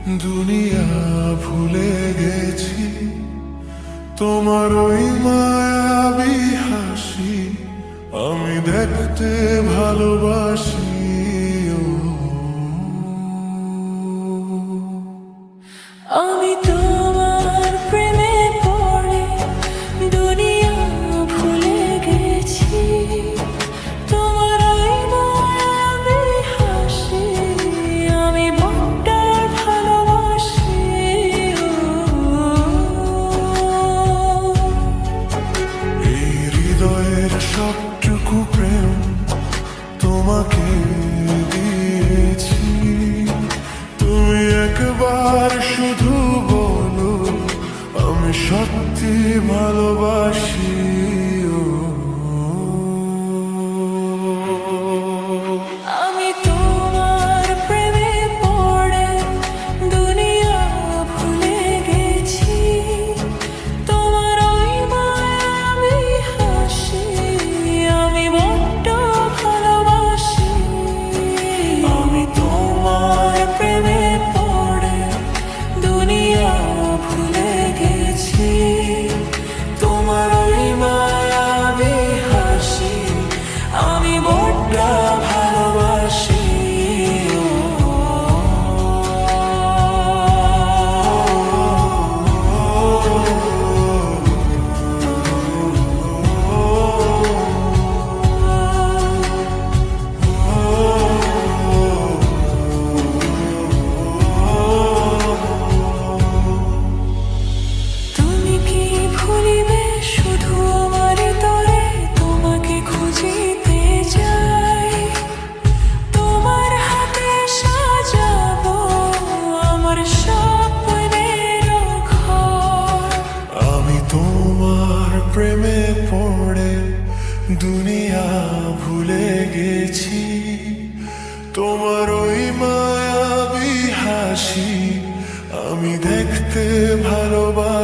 দুনিয়া ভুলে গেছি তোমার ওই মায়াবী হাসি আমি দেখতে ভালোবাসি। আমি তোমার প্রেমে পড়ে দুনিয়া ভুলে গেছি, তোমার ওই মায়াবী হাসি আমি বড্ড ভালোবাসি। এই হৃদয়ের সবটুকু প্রেম তোমাকে দিয়েছি, তুমি একবার শুধু বলো আমি সত্যি ভালোবাসি। আমি তোমার প্রেমে পড়ে দুনিয়া ভুলে গেছি, তোমার ওই মায়াবী হাসি আমি বড্ড ভালোবাসি। আমি তোমার প্রেমে পড়ে দুনিয়া ভুলে গেছি, তোমার ওই মায়াবী হাসি আমি বড্ড ভালোবাসি। তুমি কি ভুলিবে শুধু আমার তরে তোমাকে খুঁজিতে যাই, তোমার হাতে সাজাবো আমার স্বপ্নের ঘর। আমি তোমার প্রেমে পড়ে দুনিয়া ভুলে গেছি, তোমার ওই মায়াবী হাসি আমি দেখতে ভালোবাসি।